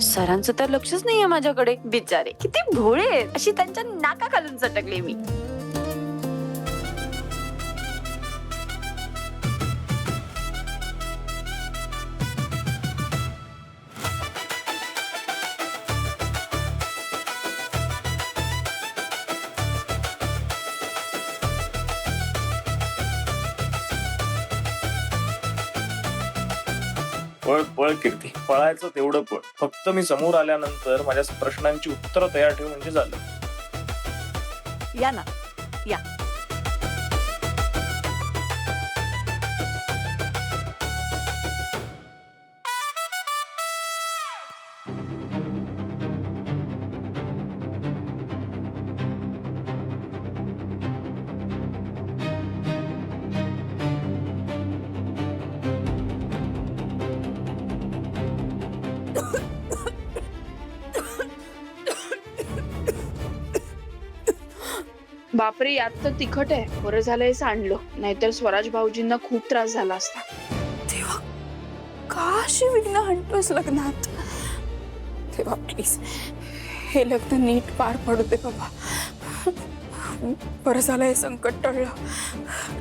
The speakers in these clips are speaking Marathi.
सरांचं तर लक्षच नाहीये माझ्याकडे. बिचारे किती भोळे आहेत. अशी त्यांच्या नाकाखालून चटकले मी. पळ पळ कीर्ती, पळायचं तेवढं पळ. फक्त मी समोर आल्यानंतर माझ्या प्रश्नांची उत्तरं तयार ठेव म्हणजे झालं. या ना, या. बापरे, यात तर तिखट आहे. बरं झालं हे सांडलं, नाहीतर स्वराज भाऊजींना खूप त्रास झाला असता. देवा, का अशी विघ्न आणतोस लग्नात? देवा प्लीज, हे लग्न नीट पार पडू दे बाबा. बरं झालं हे संकट टळलं.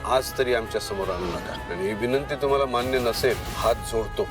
आज तरी आमच्या समोर आणू नका आणि ही विनंती तुम्हाला मान्य नसेल, हात जोडतो.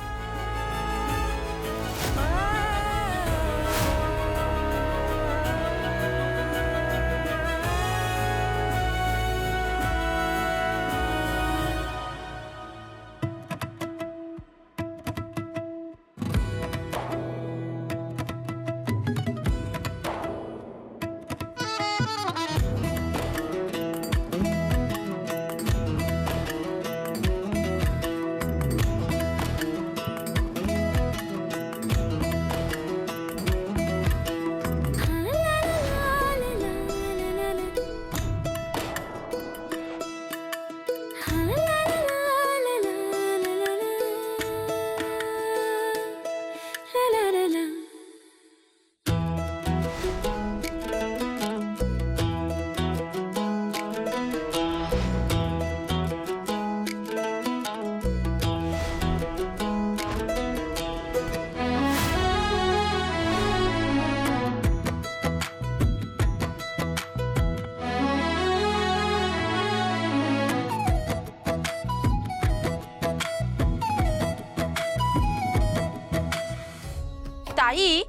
ताई,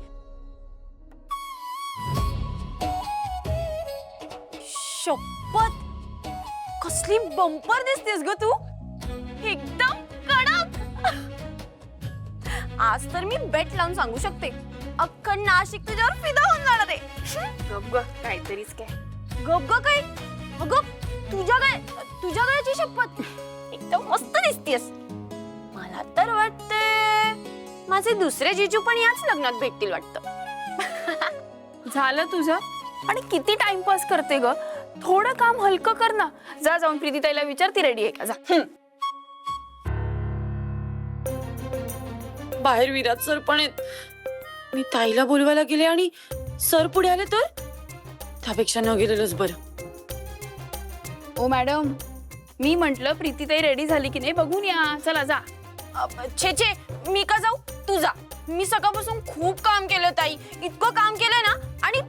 शपथ कसली बंपर दिसतेस ग तू. एकदम कडक. आज तर मी बेट लावून सांगू शकते, अख्खं नाशिक तुझ्यावर फिदा होऊन जाणार आहे. गप ग, काहीतरीच काय. गप ग काय? अगं तुझ्या गळ्याची शपथ, एकदम मस्त दिसतेस. मला तर वाटते माझे दुसरे जीजू पण याच लग्नात भेटतील वाटतं. झालं तुझं. आणि किती टाइमपास करते ग. थोडं काम हलकं कर ना. जा, जाऊन प्रीतीताईला विचार, ती रेडी आहे का. जा. बाहेर विराज सर पण आहेत. मी ताईला बोलवायला गेले आणि सर पुढे आले तर त्यापेक्षा न गेलेलंच बरं. ओ मॅडम, मी म्हंटल प्रीतीताई रेडी झाली की नाही बघून या. चला जा. छे, मी का जाऊ? तू जा. मी सकाळपासून खूप काम केलं ताई, इतकं काम केलंय ना. आणि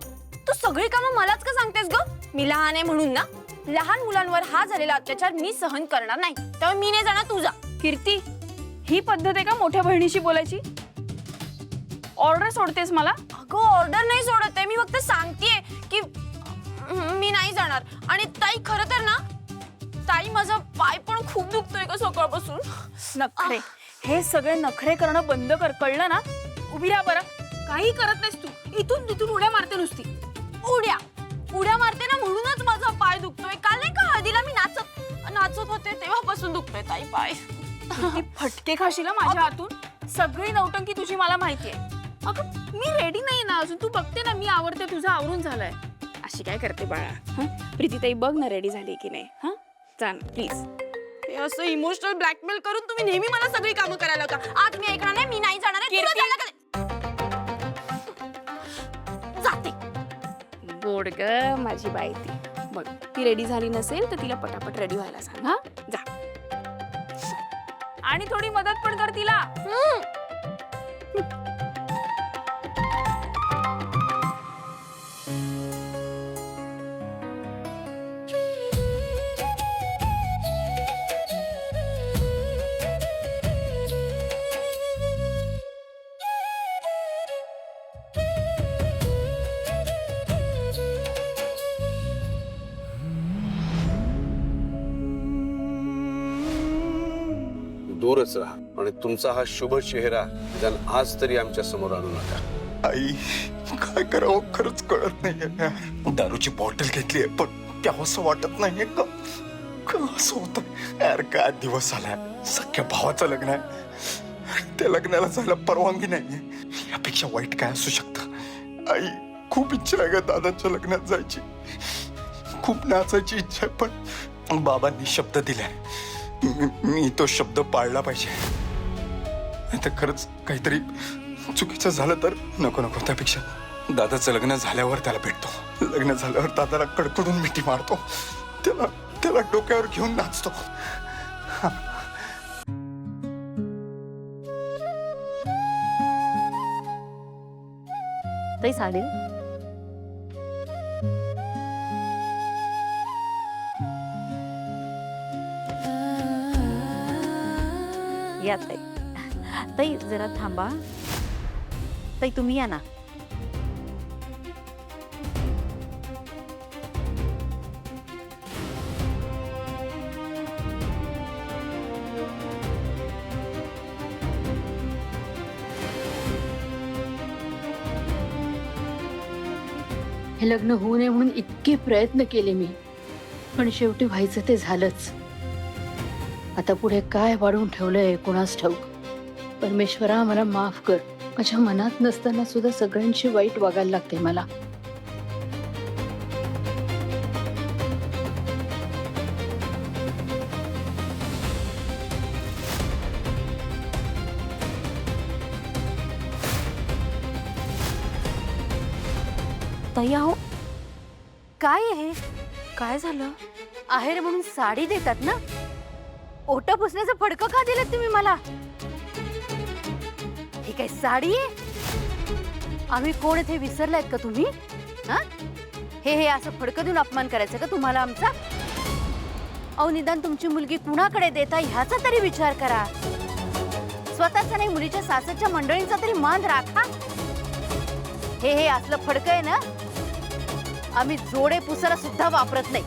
तू सगळी कामं मलाच का सांगतेस ग? मी लहान आहे म्हणून ना. लहान मुलांवर हा झालेला अत्याचार मी सहन करणार नाही, त्यामुळे मी नाही जाणार. तू जा. कीर्ती, ही पद्धत आहे का मोठ्या बहिणीशी बोलायची? ऑर्डर सोडतेस मला? अगं ऑर्डर नाही सोडत आहे मी, फक्त सांगतेय की मी नाही जाणार. आणि ताई खरं तर ना, ताई माझा पाय पण खूप दुखतोय का सकाळपासून. नखरे, हे सगळे नखरे करणं बंद कर, कळलं ना? उभी राहा बरं. काही करत नाहीस तू. इथून तिथून उड्या मारते नुसती. उड्या मारते ना, म्हणूनच माझा पाय दुखतोय. काल नाही का हळदीला मी नाचत होते तेव्हापासून दुखतोय ताई पाय. किती फटके खाशील माझ्या हातून. सगळी नौटंकी तुझी मला माहितीये. अगं मी रेडी नाही ना अजून. तू बघते ना मी आवरते, तुझं आवरून झालंय. अशी काय करते बाळा? प्रीतीताई बघ ना रेडी झाली की नाही. हा, जा ना प्लीज. हे असं इमोशनल ब्लॅकमेल करून तुम्ही नेहमी मला सगळी कामं करायला का? आज मी ऐकणार नाही, मी नाही जाणार आहे. तुला जायला का नाही? जाते. गोड ग माझी बाई ती. बघ ती रेडी झाली नसेल तर तिला पटापट रेडी व्हायला सांग हा. जा. आणि थोडी मदत पण कर तिला. दूरच राहा आणि तुमचा हा शुभ चेहरा निदान आज तरी आमच्या समोर आणू नका. आई काय करावं खरंच कळत नाहीये. दारूची बॉटल घेतलीये पण त्यावंसं वाटत नाहीये का? का असं होतं यार? काय दिवस आलाय, सख्या भावाचं लग्न आहे, त्या लग्नाला जायला परवानगी नाहीये. यापेक्षा वाईट काय असू शकतं? आई खूप इच्छा आहे ग दादाच्या लग्नात जायची, खूप नाचायची इच्छा आहे, पण बाबांनी शब्द दिलाय, मी तो शब्द पाळला पाहिजे. नाही तर खरंच काहीतरी चुकीचं झालं तर नको नको. त्यापेक्षा दादाचं लग्न झाल्यावर त्याला भेटतो, लग्न झाल्यावर दादाला कडकडून मिठी मारतो, त्याला त्याला डोक्यावर घेऊन नाचतो. ताई चालेल. या ताई. ताई जरा थांबा. ताई तुम्ही या ना. हे लग्न होऊ नये म्हणून इतके प्रयत्न केले मी, पण शेवटी व्हायचं ते झालंच. आता पुढे काय वाढवून ठेवलंय कोणास ठाऊक. परमेश्वरा मला माफ कर. माझ्या मनात नसताना सुद्धा सगळ्यांशी वाईट वागायला लागते मला. ताई आहो काय आहे? काय झालं? आहेर म्हणून साडी देतात ना, ओट पुसण्याचं फडकं का दिलं तुम्ही मला? ही काय साडी आहे? आम्ही कोण इथे विसरलायत का तुम्ही? हा? हे असं फडकं देऊन अपमान करायचं का तुम्हाला आमचा? अहो निदान तुमची मुलगी कुणाकडे देता ह्याचा तरी विचार करा. स्वतःचा नाही, मुलीच्या सासरच्या मंडळींचा तरी मान राखा. हे असलं फडकं आहे ना, आम्ही जोडे पुसायला सुद्धा वापरत नाही.